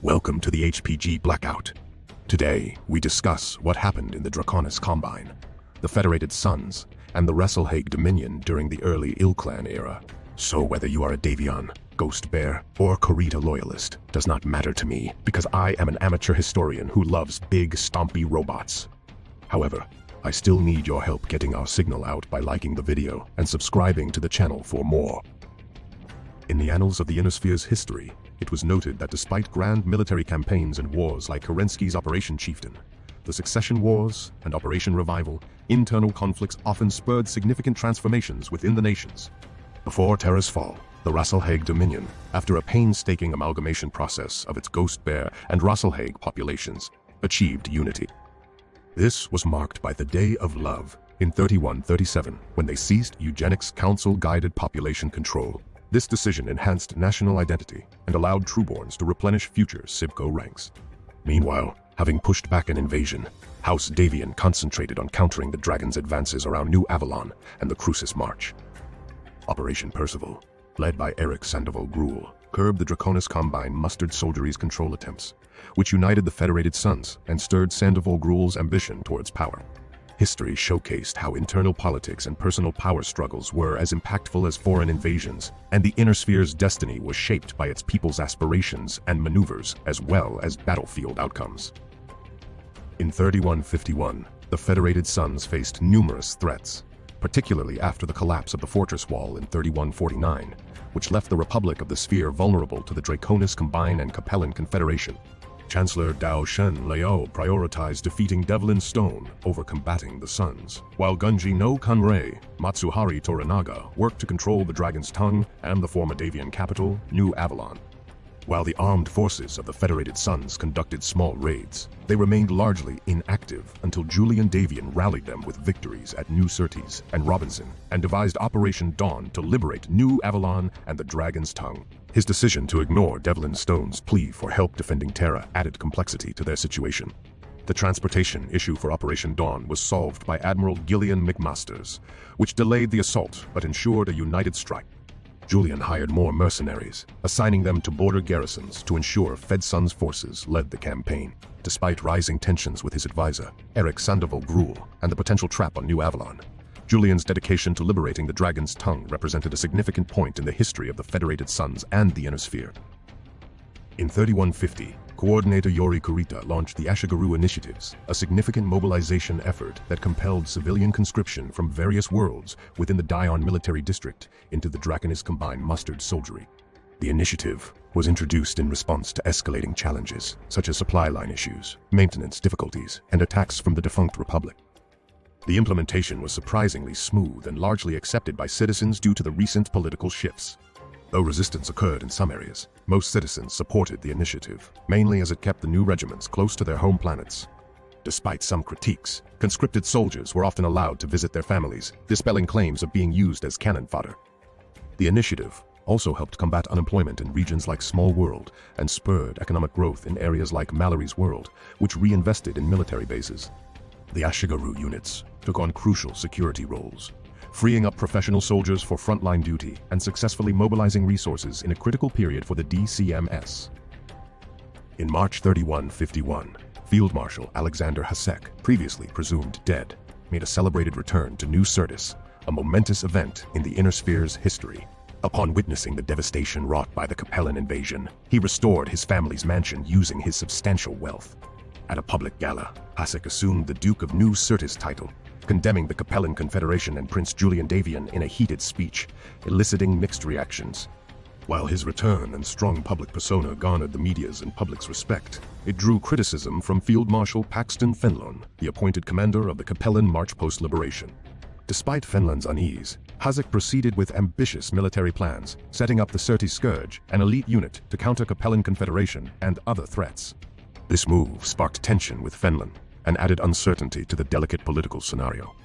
Welcome to the HPG Blackout. Today, we discuss what happened in the Draconis Combine, the Federated Suns, and the Rasalhague Dominion during the early ilClan era. So whether you are a Davion, Ghost Bear, or Corita loyalist does not matter to me because I am an amateur historian who loves big, stompy robots. However, I still need your help getting our signal out by liking the video and subscribing to the channel for more. In the annals of the Innersphere's history, it was noted that despite grand military campaigns and wars like Kerensky's Operation Chieftain, the Succession Wars, and Operation Revival, internal conflicts often spurred significant transformations within the nations. Before Terra's fall, the Rasalhague Dominion, after a painstaking amalgamation process of its Ghost Bear and Rasalhague populations, achieved unity. This was marked by the Day of Love in 3137, when they ceased Eugenics Council-guided population control. This decision enhanced national identity and allowed Trueborns to replenish future Civco ranks. Meanwhile, having pushed back an invasion, House Davion concentrated on countering the dragon's advances around New Avalon and the Crucis March. Operation Perceval, led by Eric Sandoval Gruel, curbed the Draconis Combine mustered soldiery's control attempts, which united the Federated Suns and stirred Sandoval Gruel's ambition towards power. History showcased how internal politics and personal power struggles were as impactful as foreign invasions, and the Innersphere's destiny was shaped by its people's aspirations and maneuvers as well as battlefield outcomes. In 3151, the Federated Suns faced numerous threats, particularly after the collapse of the fortress wall in 3149, which left the Republic of the Sphere vulnerable to the Draconis Combine and Capellan Confederation. Chancellor Dao Shen Lao prioritized defeating Devlin Stone over combating the Suns, while Gunji no Kanrei Matsuhari Toranaga worked to control the Dragon's Tongue and the former Davion capital, New Avalon. While the armed forces of the Federated Suns conducted small raids, they remained largely inactive until Julian Davion rallied them with victories at New Surtees and Robinson and devised Operation Dawn to liberate New Avalon and the Dragon's Tongue. His decision to ignore Devlin Stone's plea for help defending Terra added complexity to their situation. The transportation issue for Operation Dawn was solved by Admiral Gillian McMasters, which delayed the assault but ensured a united strike. Julian hired more mercenaries, assigning them to border garrisons to ensure FedSun's forces led the campaign. Despite rising tensions with his advisor, Eric Sandoval Gruel, and the potential trap on New Avalon, Julian's dedication to liberating the Dragon's Tongue represented a significant point in the history of the Federated Suns and the Innersphere. In 3150, Coordinator Yori Kurita launched the Ashigaru Initiatives, a significant mobilization effort that compelled civilian conscription from various worlds within the Davion military district into the Draconis Combine mustered soldiery. The initiative was introduced in response to escalating challenges, such as supply line issues, maintenance difficulties, and attacks from the defunct Republic. The implementation was surprisingly smooth and largely accepted by citizens due to the recent political shifts. Though resistance occurred in some areas, most citizens supported the initiative, mainly as it kept the new regiments close to their home planets. Despite some critiques, conscripted soldiers were often allowed to visit their families, dispelling claims of being used as cannon fodder. The initiative also helped combat unemployment in regions like Small World and spurred economic growth in areas like Mallory's World, which reinvested in military bases. The Ashigaru units took on crucial security roles, freeing up professional soldiers for frontline duty and successfully mobilizing resources in a critical period for the DCMS. In March 3151, Field Marshal Alexander Hasek, previously presumed dead, made a celebrated return to New Syrtis, a momentous event in the Innersphere's history. Upon witnessing the devastation wrought by the Capellan invasion, he restored his family's mansion using his substantial wealth. At a public gala, Hasek assumed the Duke of New Syrtis title, condemning the Capellan Confederation and Prince Julian Davion in a heated speech, eliciting mixed reactions. While his return and strong public persona garnered the media's and public's respect, it drew criticism from Field Marshal Paxton Fenlon, the appointed commander of the Capellan March post-liberation. Despite Fenlon's unease, Hasek proceeded with ambitious military plans, setting up the Syrtis Scourge, an elite unit to counter Capellan Confederation and other threats. This move sparked tension with Fenlon and added uncertainty to the delicate political scenario.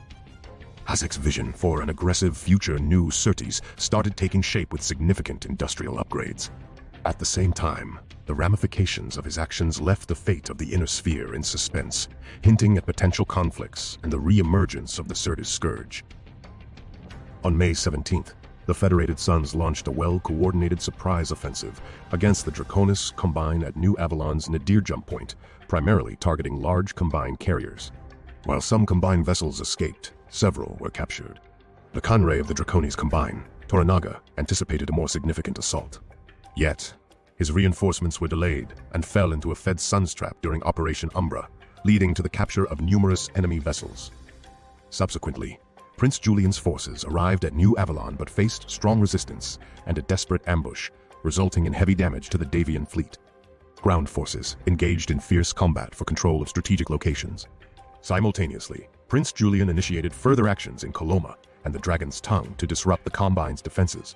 Hasek's vision for an aggressive future New Syrtis started taking shape with significant industrial upgrades. At the same time, the ramifications of his actions left the fate of the Innersphere in suspense, hinting at potential conflicts and the re-emergence of the Syrtis Scourge. On May 17th, the Federated Suns launched a well-coordinated surprise offensive against the Draconis Combine at New Avalon's nadir jump point, primarily targeting large Combine carriers. While some Combine vessels escaped, several were captured. The Conray of the Draconis Combine, Toranaga, anticipated a more significant assault. Yet, his reinforcements were delayed and fell into a Fed Suns trap during Operation Umbra, leading to the capture of numerous enemy vessels. Subsequently, Prince Julian's forces arrived at New Avalon but faced strong resistance and a desperate ambush, resulting in heavy damage to the Davion fleet. Ground forces engaged in fierce combat for control of strategic locations. Simultaneously, Prince Julian initiated further actions in Coloma and the Dragon's Tongue to disrupt the Combine's defenses.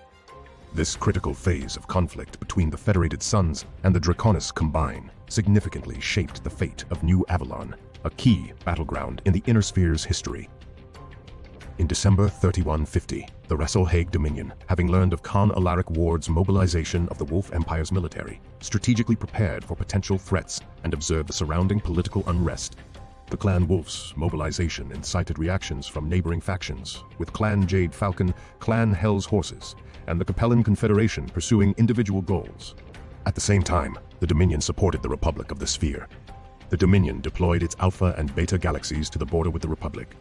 This critical phase of conflict between the Federated Suns and the Draconis Combine significantly shaped the fate of New Avalon, a key battleground in the Inner Sphere's history. In December 3150, the Rasalhague Dominion, having learned of Khan Alaric Ward's mobilization of the Wolf Empire's military, strategically prepared for potential threats and observed the surrounding political unrest. The Clan Wolf's mobilization incited reactions from neighboring factions, with Clan Jade Falcon, Clan Hell's Horses, and the Capellan Confederation pursuing individual goals. At the same time, the Dominion supported the Republic of the Sphere. The Dominion deployed its Alpha and Beta galaxies to the border with the Republic.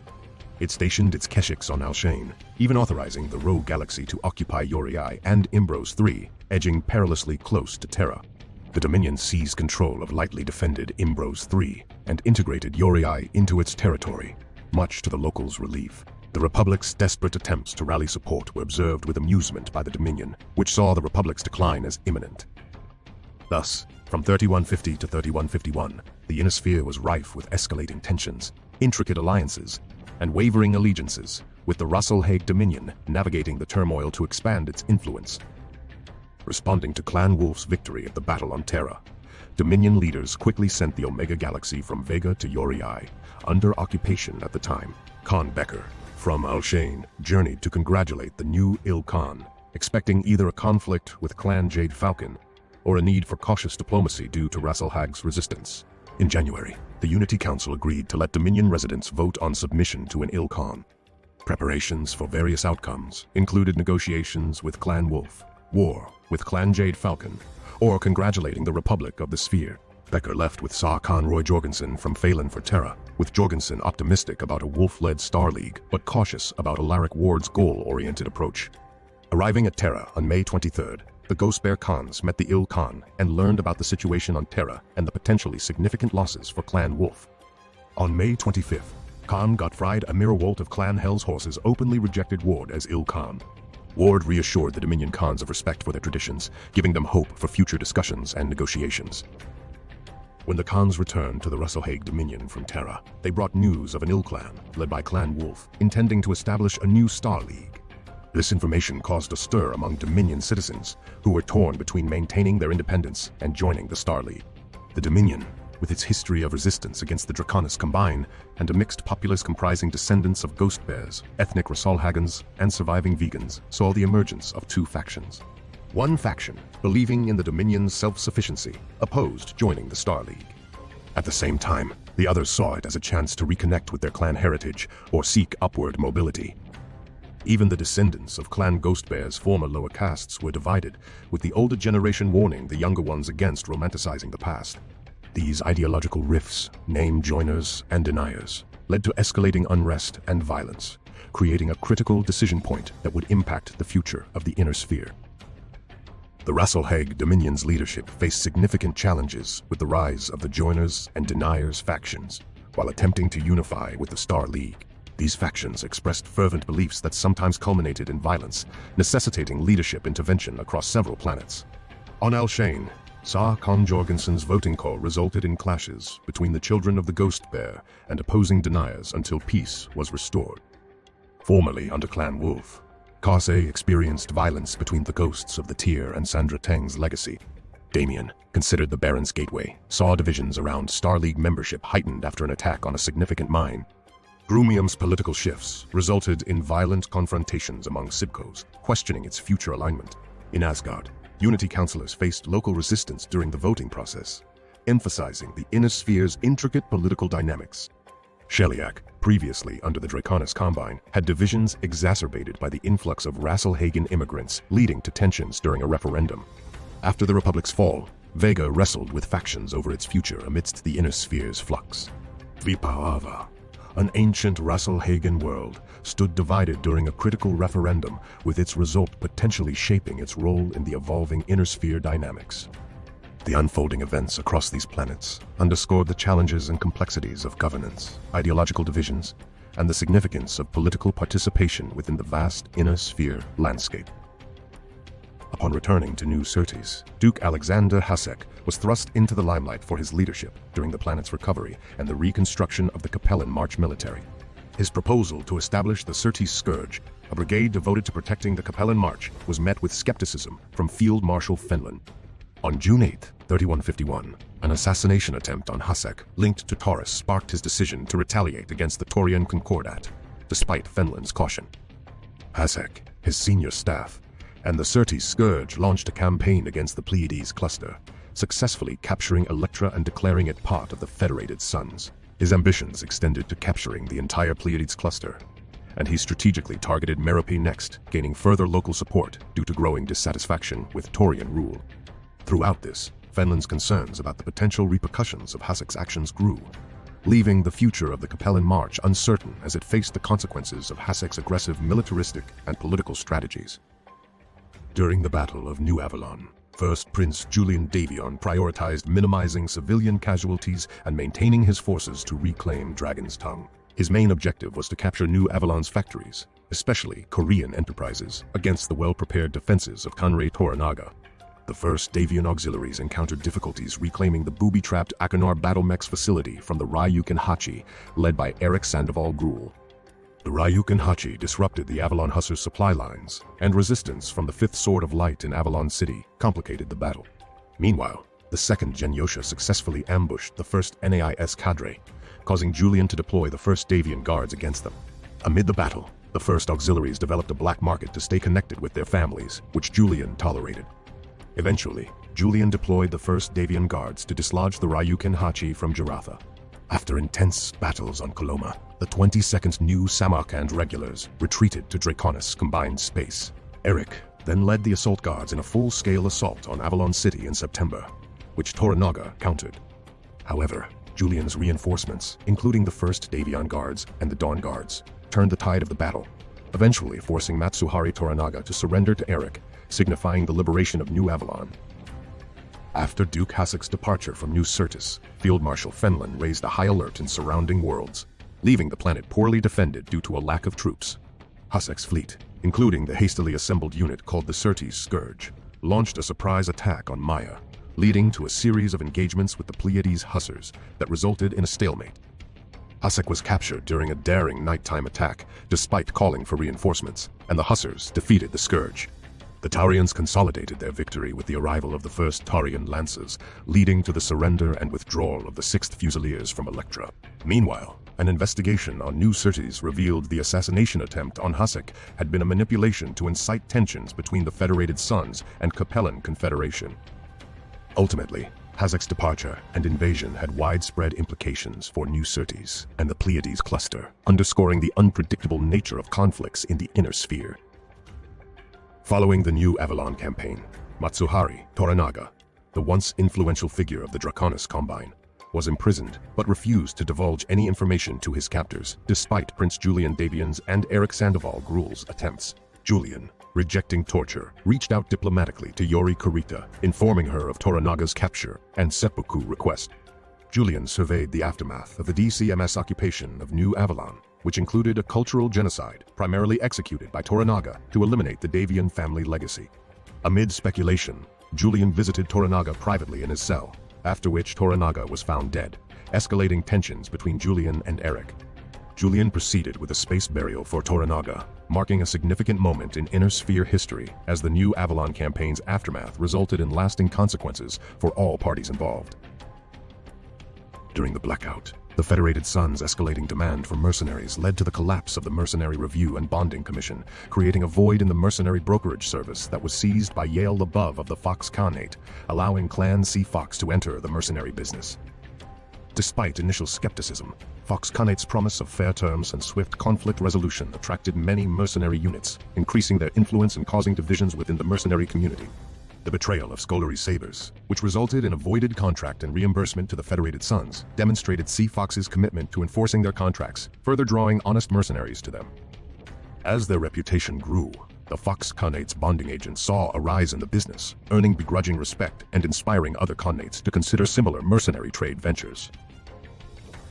It stationed its Keshiks on Alshane, even authorizing the Rogue Galaxy to occupy Yorii and Imbros III, edging perilously close to Terra. The Dominion seized control of lightly defended Imbros III and integrated Yorii into its territory, much to the locals' relief. The Republic's desperate attempts to rally support were observed with amusement by the Dominion, which saw the Republic's decline as imminent. Thus, from 3150 to 3151, the Inner Sphere was rife with escalating tensions, intricate alliances, and wavering allegiances, with the Rasalhague Dominion navigating the turmoil to expand its influence. Responding to Clan Wolf's victory at the Battle on Terra, Dominion leaders quickly sent the Omega Galaxy from Vega to Yorii, under occupation at the time. Khan Becker, from Alshane, journeyed to congratulate the new ilClan, expecting either a conflict with Clan Jade Falcon or a need for cautious diplomacy due to Rasalhague's resistance. In January, the Unity Council agreed to let Dominion residents vote on submission to an ilClan. Preparations for various outcomes included negotiations with Clan Wolf, war with Clan Jade Falcon, or congratulating the Republic of the Sphere. Becker left with Sir Conroy Jorgensen from Phelan for Terra, with Jorgensen optimistic about a Wolf-led Star League, but cautious about Alaric Ward's goal-oriented approach. Arriving at Terra on May 23rd, the Ghost Bear Khans met the ilClan and learned about the situation on Terra and the potentially significant losses for Clan Wolf. On May 25th, Khan Gottfried Amirwalt of Clan Hell's Horses openly rejected Ward as ilClan. Ward reassured the Dominion Khans of respect for their traditions, giving them hope for future discussions and negotiations. When the Khans returned to the Rasalhague Dominion from Terra, they brought news of an ilClan, led by Clan Wolf, intending to establish a new Star League. This information caused a stir among Dominion citizens, who were torn between maintaining their independence and joining the Star League. The Dominion, with its history of resistance against the Draconis Combine and a mixed populace comprising descendants of ghost bears, ethnic Rasalhagans, and surviving vegans, saw the emergence of two factions. One faction, believing in the Dominion's self-sufficiency, opposed joining the Star League. At the same time, the others saw it as a chance to reconnect with their clan heritage or seek upward mobility. Even the descendants of Clan Ghost Bear's former lower castes were divided, with the older generation warning the younger ones against romanticizing the past. These ideological rifts, name joiners and deniers, led to escalating unrest and violence, creating a critical decision point that would impact the future of the Inner Sphere. The Rasalhague Dominion's leadership faced significant challenges with the rise of the joiners and deniers factions, while attempting to unify with the Star League. These factions expressed fervent beliefs that sometimes culminated in violence, necessitating leadership intervention across several planets. On Alshane, Sir Con Jorgensen's voting call resulted in clashes between the children of the Ghost Bear and opposing deniers until peace was restored. Formerly under Clan Wolf, Karsay experienced violence between the ghosts of the Tyr and Sandra Teng's legacy. Davion, considered the Baron's gateway, saw divisions around Star League membership heightened after an attack on a significant mine. Grumium's political shifts resulted in violent confrontations among Sibcos, questioning its future alignment. In Asgard, Unity councillors faced local resistance during the voting process, emphasizing the Inner Sphere's intricate political dynamics. Sheliak, previously under the Draconis Combine, had divisions exacerbated by the influx of Rasalhague immigrants, leading to tensions during a referendum. After the Republic's fall, Vega wrestled with factions over its future amidst the inner sphere's flux. Vipaava, an ancient Rasalhague world, stood divided during a critical referendum, with its result potentially shaping its role in the evolving inner sphere dynamics. The unfolding events across these planets underscored the challenges and complexities of governance, ideological divisions, and the significance of political participation within the vast inner sphere landscape. Upon returning to New Syrtis, Duke Alexander Hasek was thrust into the limelight for his leadership during the planet's recovery and the reconstruction of the Capellan March military. His proposal to establish the Syrtis Scourge, a brigade devoted to protecting the Capellan March, was met with skepticism from Field Marshal Fenlon. On June 8, 3151, an assassination attempt on Hasek linked to Taurus sparked his decision to retaliate against the Taurian Concordat, despite Fenlon's caution. Hasek, his senior staff, and the Syrtis Scourge launched a campaign against the Pleiades cluster, successfully capturing Electra and declaring it part of the Federated Suns. His ambitions extended to capturing the entire Pleiades cluster, and he strategically targeted Merope next, gaining further local support due to growing dissatisfaction with Taurian rule. Throughout this, Fenlon's concerns about the potential repercussions of Hasek's actions grew, leaving the future of the Capellan March uncertain as it faced the consequences of Hasek's aggressive militaristic and political strategies. During the Battle of New Avalon, First Prince Julian Davion prioritized minimizing civilian casualties and maintaining his forces to reclaim Dragon's Tongue. His main objective was to capture New Avalon's factories, especially Korean enterprises, against the well-prepared defenses of Kanrei Toranaga. The first Davion auxiliaries encountered difficulties reclaiming the booby-trapped Akanar Battlemech's facility from the Ryukin Hachi, led by Eric Sandoval Gruel. The Ryukin Hachi disrupted the Avalon Hussars' supply lines, and resistance from the Fifth Sword of Light in Avalon City complicated the battle. Meanwhile, the second Genyosha successfully ambushed the first NAIS cadre, causing Julian to deploy the first Davion guards against them. Amid the battle, the first auxiliaries developed a black market to stay connected with their families, which Julian tolerated. Eventually, Julian deployed the first Davion guards to dislodge the Ryukin Hachi from Jaratha. After intense battles on Coloma, the 22nd New Samarkand regulars retreated to Draconis Combine space. Eric then led the assault guards in a full-scale assault on Avalon City in September, which Toranaga countered. However, Julian's reinforcements, including the first Davion guards and the Dawn guards, turned the tide of the battle, eventually forcing Matsuhari Toranaga to surrender to Eric, signifying the liberation of New Avalon. After Duke Hasek's departure from New Syrtis, Field Marshal Fenlon raised a high alert in surrounding worlds, leaving the planet poorly defended due to a lack of troops. Hasek's fleet, including the hastily assembled unit called the Syrtis Scourge, launched a surprise attack on Maya, leading to a series of engagements with the Pleiades Hussars that resulted in a stalemate. Hasek was captured during a daring nighttime attack, despite calling for reinforcements, and the Hussars defeated the Scourge. The Taurians consolidated their victory with the arrival of the first Taurian Lancers, leading to the surrender and withdrawal of the 6th Fusiliers from Electra. Meanwhile, an investigation on New Syrtis revealed the assassination attempt on Hasek had been a manipulation to incite tensions between the Federated Suns and Capellan Confederation. Ultimately, Hasek's departure and invasion had widespread implications for New Syrtis and the Pleiades cluster, underscoring the unpredictable nature of conflicts in the inner sphere. Following the New Avalon campaign, Matsuhari Toranaga, the once influential figure of the Draconis Combine, was imprisoned but refused to divulge any information to his captors, despite Prince Julian Davion's and Eric Sandoval Gruel's attempts. Julian, rejecting torture, reached out diplomatically to Yori Kurita, informing her of Toranaga's capture and seppuku request. Julian surveyed the aftermath of the DCMS occupation of New Avalon, which included a cultural genocide primarily executed by Toranaga to eliminate the Davion family legacy. Amid speculation, Julian visited Toranaga privately in his cell, after which Toranaga was found dead, escalating tensions between Julian and Eric. Julian proceeded with a space burial for Toranaga, marking a significant moment in Inner Sphere history as the New Avalon campaign's aftermath resulted in lasting consequences for all parties involved. During the Blackout, the Federated Suns' escalating demand for mercenaries led to the collapse of the Mercenary Review and Bonding Commission, creating a void in the mercenary brokerage service that was seized by Yale Labov of the Fox Khanate, allowing Clan C. Fox to enter the mercenary business. Despite initial skepticism, Fox Khanate promise of fair terms and swift conflict resolution attracted many mercenary units, increasing their influence and causing divisions within the mercenary community. The betrayal of Scolari's sabers, which resulted in a voided contract and reimbursement to the Federated Suns, demonstrated Sea Fox's commitment to enforcing their contracts, further drawing honest mercenaries to them. As their reputation grew, the Fox Khanate's bonding agents saw a rise in the business, earning begrudging respect and inspiring other Khanates to consider similar mercenary trade ventures.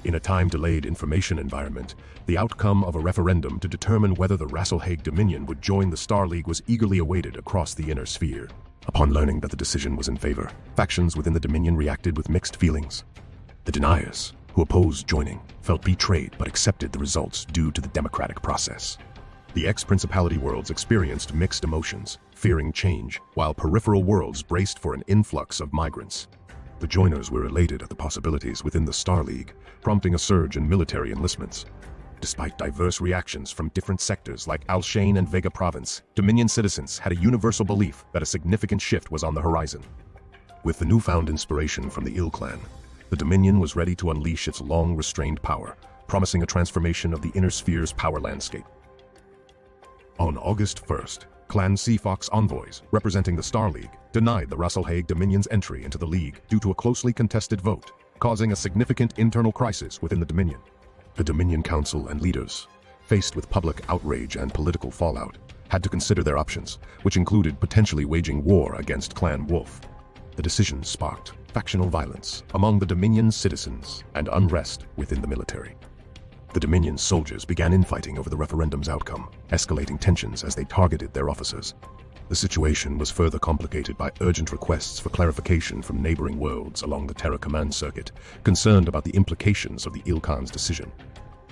In a time-delayed information environment, the outcome of a referendum to determine whether the Rasalhague Dominion would join the Star League was eagerly awaited across the inner sphere. Upon learning that the decision was in favor, factions within the Dominion reacted with mixed feelings. The deniers, who opposed joining, felt betrayed but accepted the results due to the democratic process. The ex-Principality worlds experienced mixed emotions, fearing change, while peripheral worlds braced for an influx of migrants. The joiners were elated at the possibilities within the Star League, prompting a surge in military enlistments. Despite diverse reactions from different sectors like Alshane and Vega Province, Dominion citizens had a universal belief that a significant shift was on the horizon. With the newfound inspiration from the ilClan, the Dominion was ready to unleash its long-restrained power, promising a transformation of the inner sphere's power landscape. On August 1st, Clan Sea Fox envoys, representing the Star League, denied the Rasalhague Dominion's entry into the League due to a closely contested vote, causing a significant internal crisis within the Dominion. The Dominion Council and leaders, faced with public outrage and political fallout, had to consider their options, which included potentially waging war against Clan Wolf. The decision sparked factional violence among the Dominion citizens and unrest within the military. The Dominion soldiers began infighting over the referendum's outcome, escalating tensions as they targeted their officers. The situation was further complicated by urgent requests for clarification from neighboring worlds along the Terra Command circuit, concerned about the implications of the ilClan's decision.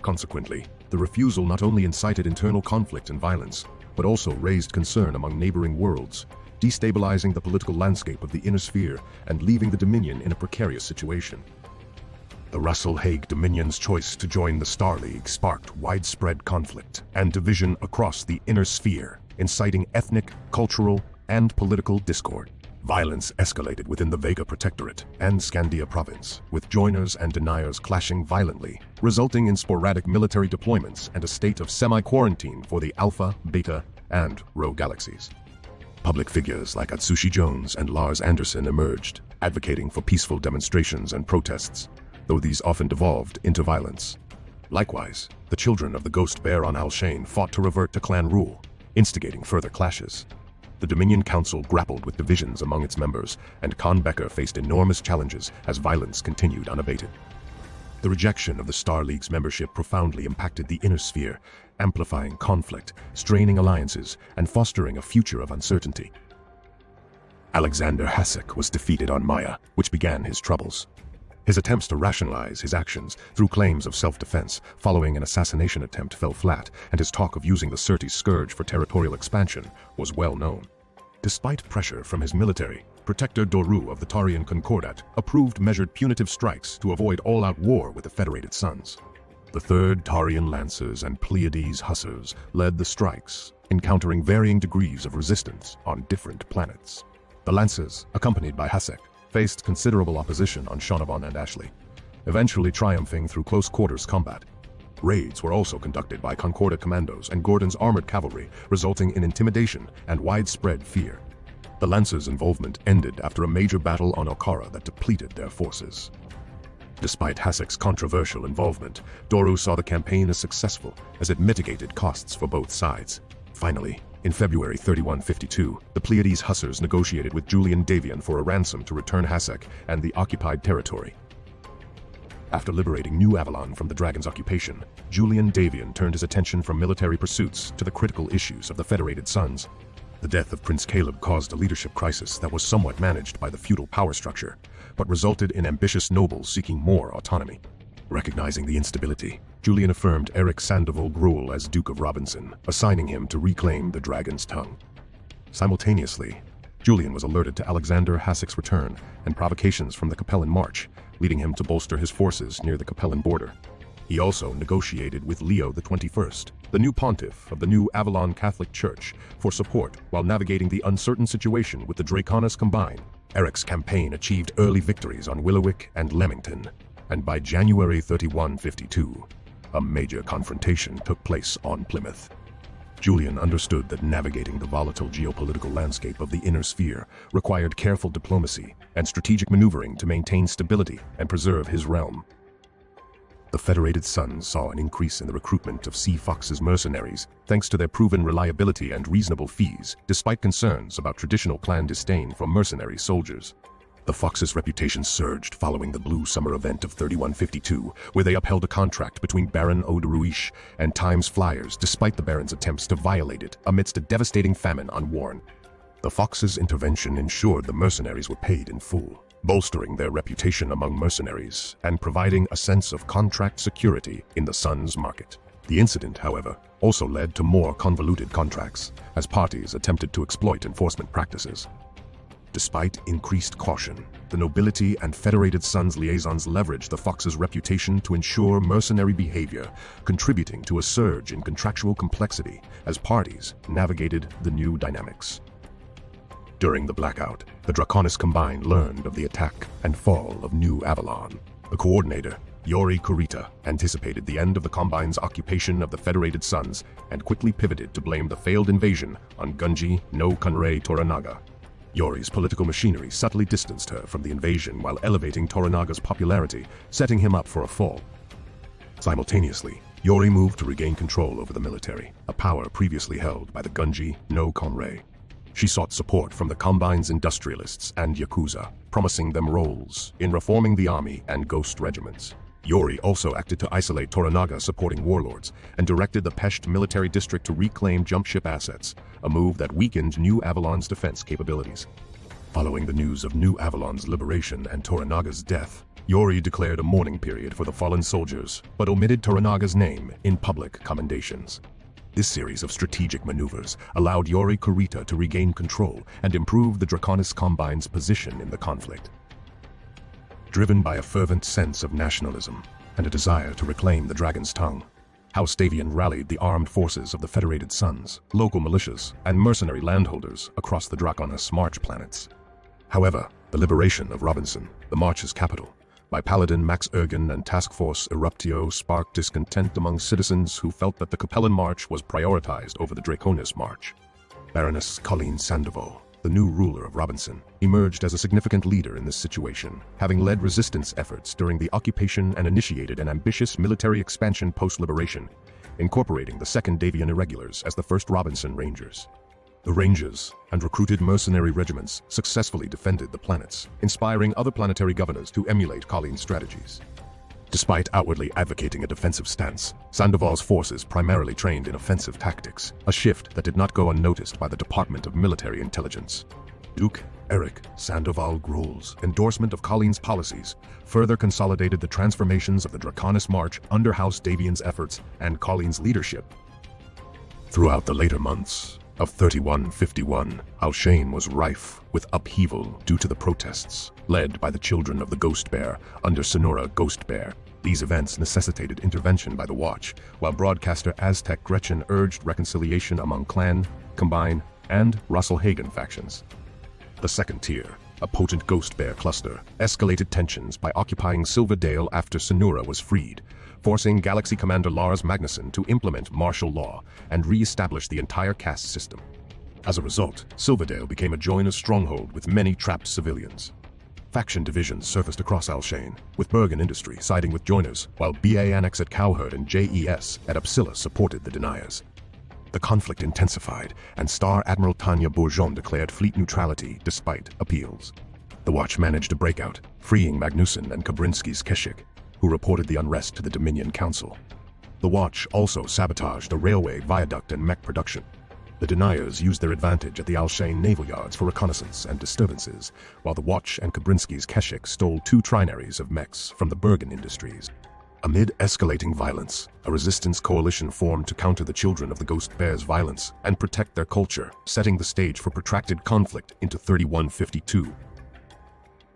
Consequently, the refusal not only incited internal conflict and violence, but also raised concern among neighboring worlds, destabilizing the political landscape of the inner sphere and leaving the Dominion in a precarious situation. The Rasalhague Dominion's choice to join the Star League sparked widespread conflict and division across the inner sphere, inciting ethnic, cultural, and political discord. Violence escalated within the Vega Protectorate and Scandia Province, with joiners and deniers clashing violently, resulting in sporadic military deployments and a state of semi-quarantine for the Alpha, Beta, and Rho galaxies. Public figures like Atsushi Jones and Lars Anderson emerged, advocating for peaceful demonstrations and protests, though these often devolved into violence. Likewise, the children of the Ghost Bear on Alshane fought to revert to clan rule, instigating further clashes. The Dominion Council grappled with divisions among its members, and Khan Becker faced enormous challenges as violence continued unabated. The rejection of the Star League's membership profoundly impacted the inner sphere, amplifying conflict, straining alliances, and fostering a future of uncertainty. Alexander Hasek was defeated on Maya, which began his troubles. His attempts to rationalize his actions through claims of self-defense following an assassination attempt fell flat, and his talk of using the Surtees Scourge for territorial expansion was well known. Despite pressure from his military, Protector Doru of the Tarian Concordat approved measured punitive strikes to avoid all-out war with the Federated Suns. The 3rd Tarian Lancers and Pleiades Hussars led the strikes, encountering varying degrees of resistance on different planets. The Lancers, accompanied by Hasek, faced considerable opposition on Shonavon and Ashley, eventually triumphing through close-quarters combat. Raids were also conducted by Concordat commandos and Gordon's armored cavalry, resulting in intimidation and widespread fear. The Lancers' involvement ended after a major battle on Okara that depleted their forces. Despite Hasek's controversial involvement, Doru saw the campaign as successful, as it mitigated costs for both sides. Finally, in February 3152, the Pleiades Hussars negotiated with Julian Davion for a ransom to return Hasek and the occupied territory. After liberating New Avalon from the Dragon's occupation, Julian Davion turned his attention from military pursuits to the critical issues of the Federated Suns. The death of Prince Caleb caused a leadership crisis that was somewhat managed by the feudal power structure, but resulted in ambitious nobles seeking more autonomy. Recognizing the instability, Julian affirmed Eric Sandoval Gruel as Duke of Robinson, assigning him to reclaim the Dragon's Tongue. Simultaneously, Julian was alerted to Alexander Hasek's return and provocations from the Capellan March, leading him to bolster his forces near the Capellan border. He also negotiated with Leo XXI, the new pontiff of the new Avalon Catholic Church, for support while navigating the uncertain situation with the Draconis Combine. Eric's campaign achieved early victories on Willowick and Leamington, and by January 3152, a major confrontation took place on Plymouth. Julian understood that navigating the volatile geopolitical landscape of the inner sphere required careful diplomacy and strategic maneuvering to maintain stability and preserve his realm. The Federated Suns saw an increase in the recruitment of Sea Fox's mercenaries thanks to their proven reliability and reasonable fees, despite concerns about traditional clan disdain for mercenary soldiers. The Fox's reputation surged following the Blue Summer event of 3152, where they upheld a contract between Baron Oderuish and Times Flyers despite the Baron's attempts to violate it amidst a devastating famine on Warren. The Fox's intervention ensured the mercenaries were paid in full, bolstering their reputation among mercenaries and providing a sense of contract security in the Suns market. The incident, however, also led to more convoluted contracts, as parties attempted to exploit enforcement practices. Despite increased caution, the nobility and Federated Suns liaisons leveraged the Fox's reputation to ensure mercenary behavior, contributing to a surge in contractual complexity as parties navigated the new dynamics. During the blackout, the Draconis Combine learned of the attack and fall of New Avalon. The coordinator, Yori Kurita, anticipated the end of the Combine's occupation of the Federated Suns and quickly pivoted to blame the failed invasion on Gunji no Kunrei Toranaga. Yori's political machinery subtly distanced her from the invasion while elevating Toranaga's popularity, setting him up for a fall. Simultaneously, Yori moved to regain control over the military, a power previously held by the Gunji no Kunrei. She sought support from the Combine's industrialists and Yakuza, promising them roles in reforming the army and ghost regiments. Yori also acted to isolate Toranaga supporting warlords and directed the Pesht military district to reclaim jumpship assets, a move that weakened New Avalon's defense capabilities. Following the news of New Avalon's liberation and Toranaga's death, Yori declared a mourning period for the fallen soldiers, but omitted Toranaga's name in public commendations. This series of strategic maneuvers allowed Yori Kurita to regain control and improve the Draconis Combine's position in the conflict. Driven by a fervent sense of nationalism and a desire to reclaim the Dragon's Tongue, House Davion rallied the armed forces of the Federated Suns, local militias, and mercenary landholders across the Draconis March planets. However, the liberation of Robinson, the March's capital, by Paladin Max Ergen and Task Force Eruptio sparked discontent among citizens who felt that the Capellan March was prioritized over the Draconis March. Baroness Colleen Sandoval, the new ruler of Robinson, emerged as a significant leader in this situation, having led resistance efforts during the occupation and initiated an ambitious military expansion post-liberation, incorporating the 2nd Davion Irregulars as the 1st Robinson Rangers. The Rangers and recruited mercenary regiments successfully defended the planets, inspiring other planetary governors to emulate Colleen's strategies. Despite outwardly advocating a defensive stance, Sandoval's forces primarily trained in offensive tactics, a shift that did not go unnoticed by the Department of Military Intelligence. Duke Eric Sandoval Grohl's endorsement of Colleen's policies further consolidated the transformations of the Draconis March under House Davion's efforts and Colleen's leadership. Throughout the later months of 3151, Alshane was rife with upheaval due to the protests, led by the Children of the Ghost Bear under Sonora Ghost Bear. These events necessitated intervention by the Watch, while broadcaster Aztec Gretchen urged reconciliation among Clan, Combine, and Rasalhague factions. The Second Tier, a potent Ghost Bear cluster, escalated tensions by occupying Silverdale after Sonora was freed, forcing Galaxy Commander Lars Magnuson to implement martial law and re-establish the entire caste system. As a result, Silverdale became a joiner stronghold with many trapped civilians. Faction divisions surfaced across Alshane, with Bergen Industry siding with joiners, while BA Annex at Cowherd and JES at Upsilla supported the deniers. The conflict intensified, and Star Admiral Tanya Bourgeon declared fleet neutrality despite appeals. The Watch managed a breakout, freeing Magnuson and Kabrinsky's Keshik, who reported the unrest to the Dominion Council. The Watch also sabotaged a railway, viaduct, and mech production. The deniers used their advantage at the Alshane naval yards for reconnaissance and disturbances, while the Watch and Kabrinsky's Keshik stole 2 trinaries of mechs from the Bergen Industries. Amid escalating violence, a resistance coalition formed to counter the Children of the Ghost Bear's violence and protect their culture, setting the stage for protracted conflict into 3152.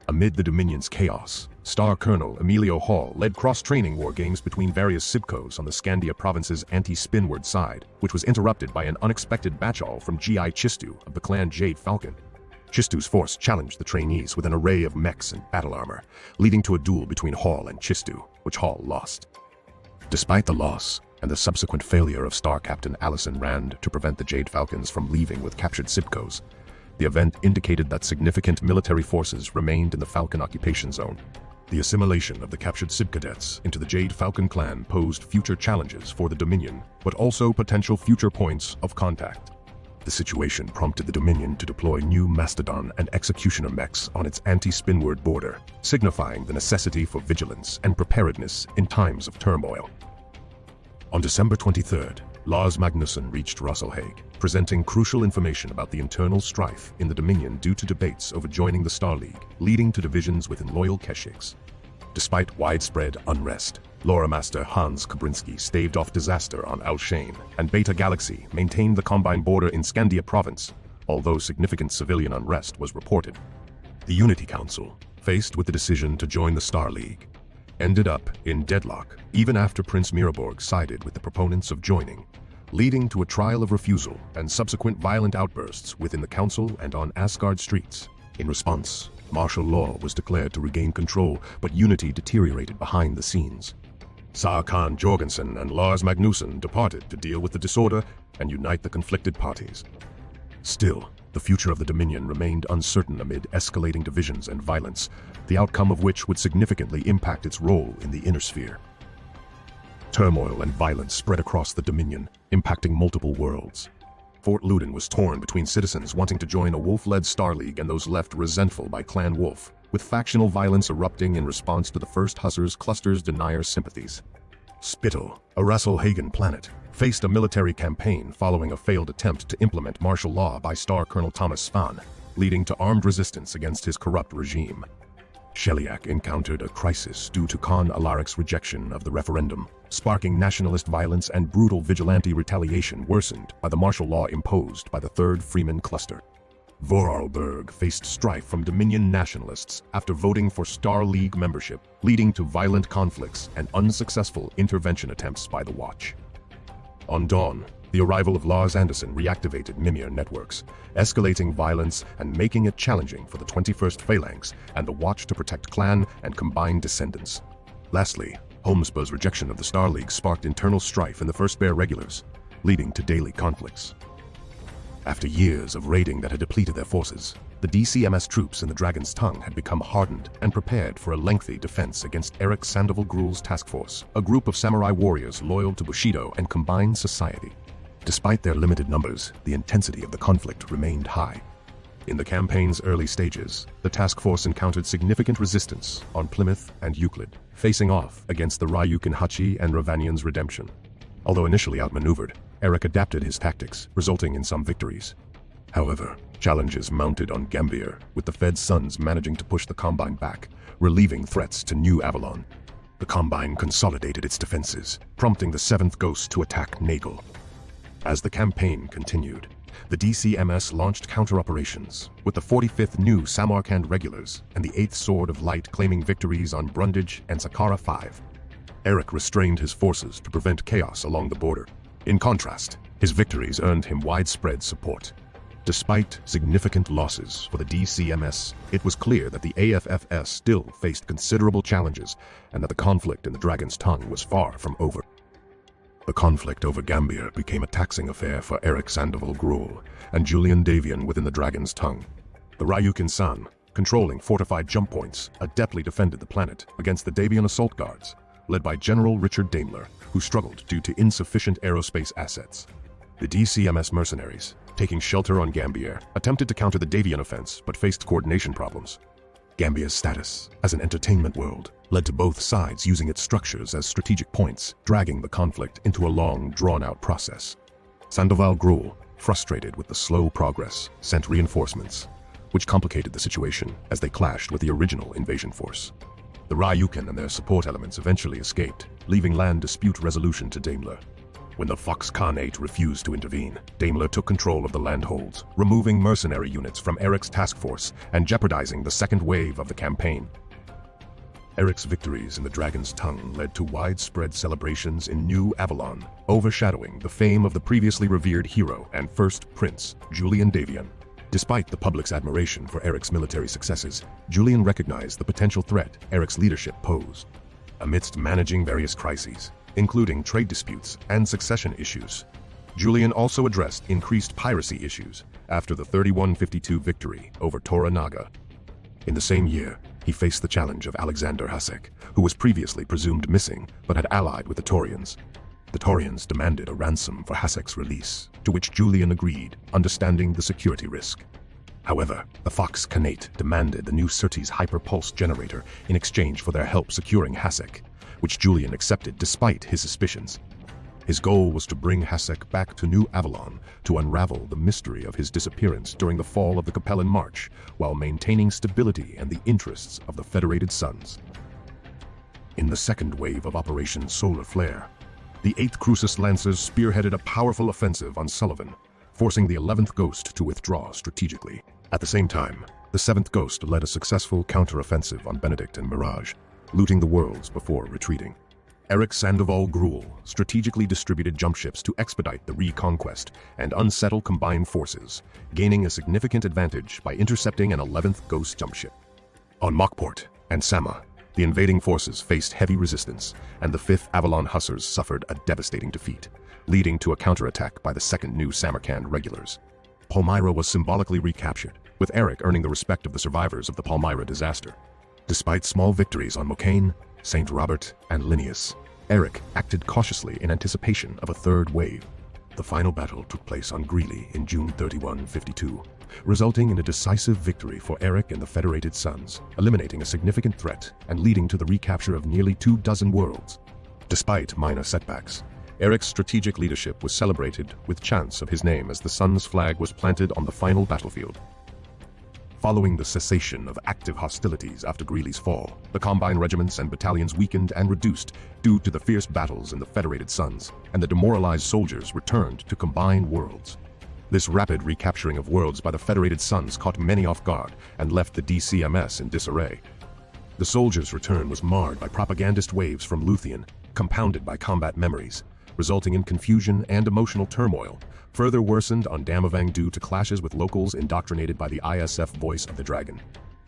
Amid the Dominion's chaos, Star Colonel Emilio Hall led cross-training war games between various Sibcos on the Scandia province's anti-Spinward side, which was interrupted by an unexpected batchall from G.I. Chistu of the clan Jade Falcon. Chistu's force challenged the trainees with an array of mechs and battle armor, leading to a duel between Hall and Chistu, which Hall lost. Despite the loss, and the subsequent failure of Star Captain Allison Rand to prevent the Jade Falcons from leaving with captured Sibcos, the event indicated that significant military forces remained in the Falcon occupation zone. The assimilation of the captured Sib cadets into the Jade Falcon clan posed future challenges for the Dominion, but also potential future points of contact. The situation prompted the Dominion to deploy new Mastodon and Executioner mechs on its anti-Spinward border, signifying the necessity for vigilance and preparedness in times of turmoil. On December 23rd, Lars Magnusson reached Rasalhague, presenting crucial information about the internal strife in the Dominion due to debates over joining the Star League, leading to divisions within loyal Keshiks. Despite widespread unrest, Lore Master Hans Kabrinski staved off disaster on Alshane, and Beta Galaxy maintained the Combine border in Scandia province, although significant civilian unrest was reported. The Unity Council, faced with the decision to join the Star League, ended up in deadlock even after Prince Miraborg sided with the proponents of joining, leading to a trial of refusal and subsequent violent outbursts within the council and on Asgard streets. In response, martial law was declared to regain control, but unity deteriorated behind the scenes. Sarkan Jorgensen and Lars Magnusson departed to deal with the disorder and unite the conflicted parties. Still, the future of the Dominion remained uncertain amid escalating divisions and violence, the outcome of which would significantly impact its role in the inner sphere. Turmoil and violence spread across the Dominion, impacting multiple worlds. Fort Luden was torn between citizens wanting to join a wolf-led Star League and those left resentful by Clan Wolf, with factional violence erupting in response to the First Hussars Cluster's denier sympathies. Spittle, a Rasalhagen planet, faced a military campaign following a failed attempt to implement martial law by Star Colonel Thomas Svan, leading to armed resistance against his corrupt regime. Sheliak encountered a crisis due to Khan Alaric's rejection of the referendum, sparking nationalist violence and brutal vigilante retaliation worsened by the martial law imposed by the Third Freeman Cluster. Vorarlberg faced strife from Dominion nationalists after voting for Star League membership, leading to violent conflicts and unsuccessful intervention attempts by the Watch. On Dawn, the arrival of Lars Anderson reactivated Mimir networks, escalating violence and making it challenging for the 21st Phalanx and the Watch to protect clan and combined descendants. Lastly, Holmesbur's rejection of the Star League sparked internal strife in the First Bear regulars, leading to daily conflicts. After years of raiding that had depleted their forces, the DCMS troops in the Dragon's Tongue had become hardened and prepared for a lengthy defense against Eric Sandoval Gruel's task force, a group of samurai warriors loyal to Bushido and combined society. Despite their limited numbers, the intensity of the conflict remained high. In the campaign's early stages, the task force encountered significant resistance on Plymouth and Euclid, facing off against the Ryukin Hachi and Ravanian's Redemption. Although initially outmaneuvered, Eric adapted his tactics, resulting in some victories. However, challenges mounted on Gambier, with the Fed Suns managing to push the Combine back, relieving threats to New Avalon. The Combine consolidated its defenses, prompting the 7th Ghost to attack Nagel. As the campaign continued, the DCMS launched counter-operations, with the 45th New Samarkand Regulars and the 8th Sword of Light claiming victories on Brundage and Sakara 5. Eric restrained his forces to prevent chaos along the border. In contrast, his victories earned him widespread support. Despite significant losses for the DCMS, it was clear that the AFFS still faced considerable challenges and that the conflict in the Dragon's Tongue was far from over. The conflict over Gambier became a taxing affair for Eric Sandoval Gruel and Julian Davion within the Dragon's Tongue. The Ryukin San, controlling fortified jump points, adeptly defended the planet against the Davion Assault Guards, led by General Richard Daimler, who struggled due to insufficient aerospace assets. The DCMS mercenaries, taking shelter on Gambier, attempted to counter the Davion offense but faced coordination problems. Gambier's status as an entertainment world led to both sides using its structures as strategic points, dragging the conflict into a long, drawn-out process. Sandoval Gruel, frustrated with the slow progress, sent reinforcements, which complicated the situation as they clashed with the original invasion force. The Ryukin and their support elements eventually escaped, leaving land dispute resolution to Daimler. When the Fox Khanate refused to intervene, Daimler took control of the landholds, removing mercenary units from Eric's task force and jeopardizing the second wave of the campaign. Eric's victories in the Dragon's Tongue led to widespread celebrations in New Avalon, overshadowing the fame of the previously revered hero and first prince, Julian Davion. Despite the public's admiration for Eric's military successes, Julian recognized the potential threat Eric's leadership posed. Amidst managing various crises, including trade disputes and succession issues, Julian also addressed increased piracy issues after the 3152 victory over Toranaga. In the same year, he faced the challenge of Alexander Hasek, who was previously presumed missing but had allied with the Taurians. The Taurians demanded a ransom for Hasek's release, to which Julian agreed, understanding the security risk. However, the Fox Khanate demanded the new Surtees hyperpulse generator in exchange for their help securing Hasek, which Julian accepted despite his suspicions. His goal was to bring Hasek back to New Avalon to unravel the mystery of his disappearance during the fall of the Capellan March, while maintaining stability and the interests of the Federated Suns. In the second wave of Operation Solar Flare, the 8th Crucis Lancers spearheaded a powerful offensive on Sullivan, forcing the 11th Ghost to withdraw strategically. At the same time, the 7th Ghost led a successful counter-offensive on Benedict and Mirage, looting the worlds before retreating. Eric Sandoval Gruel strategically distributed jump ships to expedite the reconquest and unsettle combined forces, gaining a significant advantage by intercepting an 11th Ghost jump ship. On Mokport and Sama, the invading forces faced heavy resistance, and the 5th Avalon Hussars suffered a devastating defeat, leading to a counterattack by the 2nd New Samarkand regulars. Palmyra was symbolically recaptured, with Eric earning the respect of the survivors of the Palmyra disaster. Despite small victories on Mocaine, St. Robert, and Linnaeus, Eric acted cautiously in anticipation of a third wave. The final battle took place on Greeley in June 3152, resulting in a decisive victory for Eric and the Federated Suns, eliminating a significant threat and leading to the recapture of nearly 24 worlds. Despite minor setbacks, Eric's strategic leadership was celebrated with chants of his name as the Suns flag was planted on the final battlefield. Following the cessation of active hostilities after Greeley's fall, the Combine regiments and battalions weakened and reduced due to the fierce battles in the Federated Suns, and the demoralized soldiers returned to Combine worlds. This rapid recapturing of worlds by the Federated Suns caught many off guard and left the DCMS in disarray. The soldiers' return was marred by propagandist waves from Luthien, compounded by combat memories, resulting in confusion and emotional turmoil, further worsened on Damavang due to clashes with locals indoctrinated by the ISF voice of the dragon.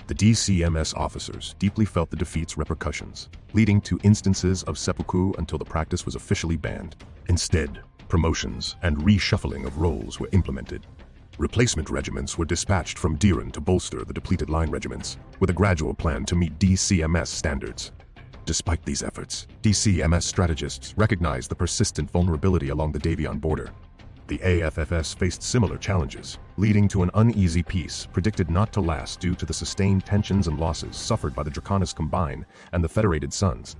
The DCMS officers deeply felt the defeat's repercussions, leading to instances of seppuku until the practice was officially banned. Instead, promotions and reshuffling of roles were implemented. Replacement regiments were dispatched from Diran to bolster the depleted line regiments, with a gradual plan to meet DCMS standards. Despite these efforts, DCMS strategists recognized the persistent vulnerability along the Davion border. The AFFS faced similar challenges, leading to an uneasy peace predicted not to last due to the sustained tensions and losses suffered by the Draconis Combine and the Federated Suns.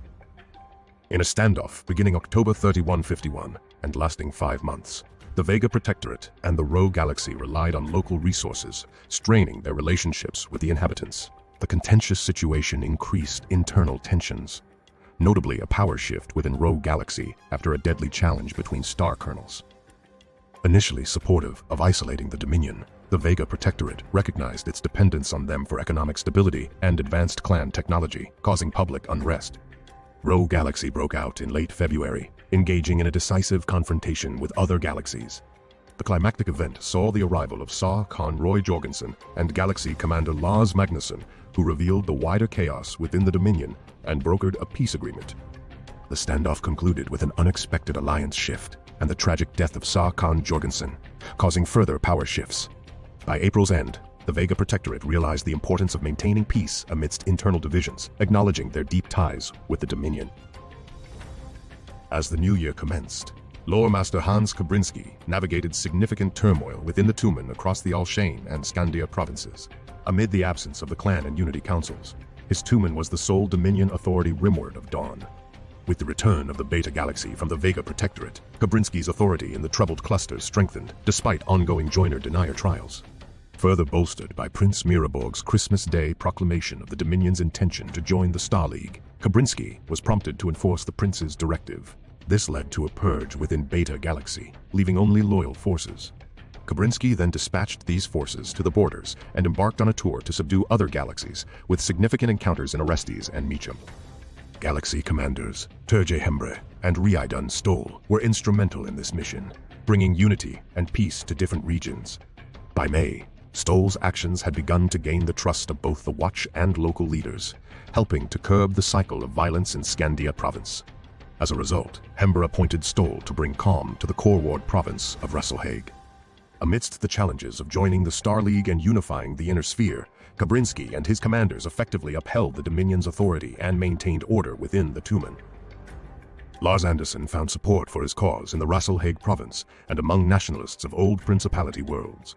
In a standoff beginning October 3151 and lasting 5 months, the Vega Protectorate and the Rho Galaxy relied on local resources, straining their relationships with the inhabitants. The contentious situation increased internal tensions, notably a power shift within Rho Galaxy after a deadly challenge between star kernels. Initially supportive of isolating the Dominion, the Vega Protectorate recognized its dependence on them for economic stability and advanced clan technology, causing public unrest. Rho Galaxy broke out in late February, engaging in a decisive confrontation with other galaxies. The climactic event saw the arrival of Saw Conroy Jorgensen and Galaxy Commander Lars Magnusson, who revealed the wider chaos within the Dominion and brokered a peace agreement. The standoff concluded with an unexpected alliance shift and the tragic death of Saw Con Jorgensen, causing further power shifts. By April's end, the Vega Protectorate realized the importance of maintaining peace amidst internal divisions, acknowledging their deep ties with the Dominion. As the new year commenced, Lore Master Hans Kabrinski navigated significant turmoil within the Tumen across the Alshane and Scandia provinces. Amid the absence of the clan and unity councils, his Tumen was the sole Dominion authority rimward of Dawn. With the return of the Beta Galaxy from the Vega Protectorate, Kabrinski's authority in the troubled clusters strengthened despite ongoing joiner-denier trials. Further bolstered by Prince Miraborg's Christmas Day proclamation of the Dominion's intention to join the Star League, Kabrinski was prompted to enforce the Prince's directive. This led to a purge within Beta Galaxy, leaving only loyal forces. Kabrinski then dispatched these forces to the borders and embarked on a tour to subdue other galaxies, with significant encounters in Orestes and Meacham. Galaxy commanders Turge Hembre and Riaidan Stoll were instrumental in this mission, bringing unity and peace to different regions. By May, Stoll's actions had begun to gain the trust of both the Watch and local leaders, helping to curb the cycle of violence in Scandia province. As a result, Hember appointed Stoll to bring calm to the core ward province of Rasalhague. Amidst the challenges of joining the Star League and unifying the Inner Sphere, Kabrinsky and his commanders effectively upheld the Dominion's authority and maintained order within the Tumen. Lars Anderson found support for his cause in the Rasalhague province and among nationalists of old Principality worlds.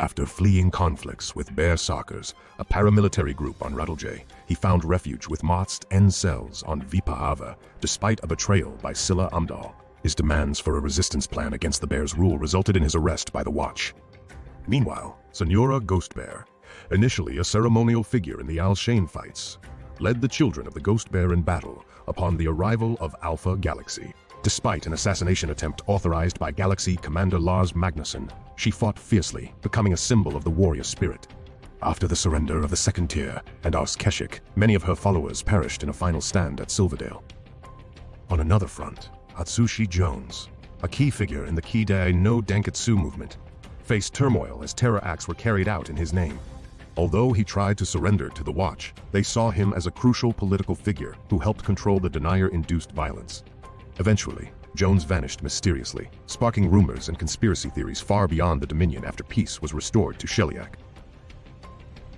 After fleeing conflicts with Bear Sarkers, a paramilitary group on Rasalhague, he found refuge with Most and Cells on Vipahava, despite a betrayal by Scylla Umdal. His demands for a resistance plan against the Bear's rule resulted in his arrest by the Watch. Meanwhile, Senora Ghostbear, initially a ceremonial figure in the Al-Shane fights, led the children of the Ghost Bear in battle upon the arrival of Alpha Galaxy. Despite an assassination attempt authorized by Galaxy Commander Lars Magnusson, she fought fiercely, becoming a symbol of the warrior spirit. After the surrender of the Second Tier and Ars Keshik, many of her followers perished in a final stand at Silverdale. On another front, Atsushi Jones, a key figure in the Kidai no Danketsu movement, faced turmoil as terror acts were carried out in his name. Although he tried to surrender to the Watch, they saw him as a crucial political figure who helped control the Denier-induced violence. Eventually, Jones vanished mysteriously, sparking rumors and conspiracy theories far beyond the Dominion after peace was restored to Sheliak.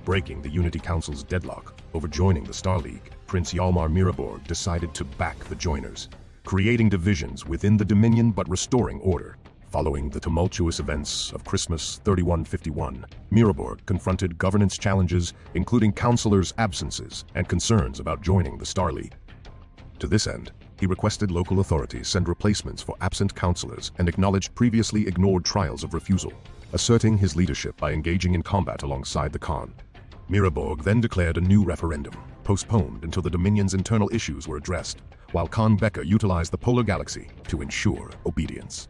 Breaking the Unity Council's deadlock over joining the Star League, Prince Hjalmar Miraborg decided to back the joiners, creating divisions within the Dominion but restoring order. Following the tumultuous events of Christmas 3151, Miraborg confronted governance challenges, including councilors' absences and concerns about joining the Star League. To this end, he requested local authorities send replacements for absent councilors and acknowledged previously ignored trials of refusal, asserting his leadership by engaging in combat alongside the Khan. Miraborg then declared a new referendum, postponed until the Dominion's internal issues were addressed, while Khan Becker utilized the Polar Galaxy to ensure obedience.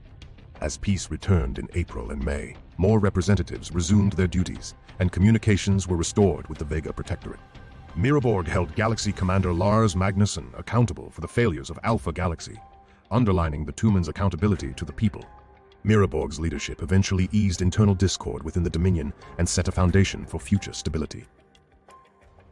As peace returned in April and May, more representatives resumed their duties, and communications were restored with the Vega Protectorate. Miraborg held Galaxy Commander Lars Magnusson accountable for the failures of Alpha Galaxy, underlining the Tumen's accountability to the people. Miraborg's leadership eventually eased internal discord within the Dominion and set a foundation for future stability.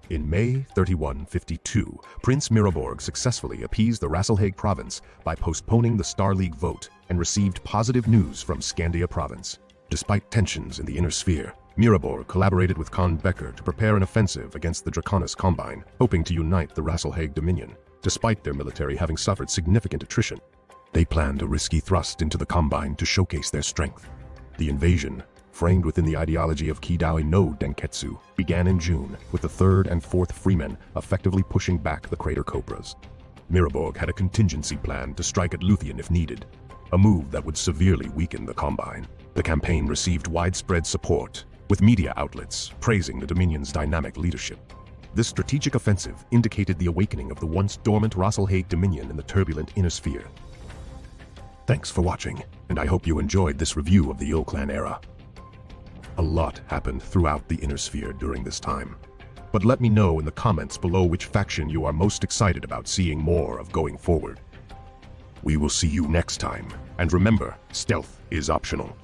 In May 3152, Prince Miraborg successfully appeased the Rasalhague province by postponing the Star League vote and received positive news from Scandia province. Despite tensions in the Inner Sphere, Miraborg collaborated with Khan Becker to prepare an offensive against the Draconis Combine, hoping to unite the Rasalhague Dominion, despite their military having suffered significant attrition. They planned a risky thrust into the Combine to showcase their strength. The invasion, framed within the ideology of Kidai no Denketsu, began in June, with the 3rd and 4th Freemen effectively pushing back the Crater Cobras. Miraborg had a contingency plan to strike at Luthien if needed, a move that would severely weaken the Combine. The campaign received widespread support, with media outlets praising the Dominion's dynamic leadership. This strategic offensive indicated the awakening of the once dormant Rasalhague Dominion in the turbulent Inner Sphere. Thanks for watching, and I hope you enjoyed this review of the ilClan era. A lot happened throughout the Inner Sphere during this time, but let me know in the comments below which faction you are most excited about seeing more of going forward. We will see you next time, and remember, stealth is optional.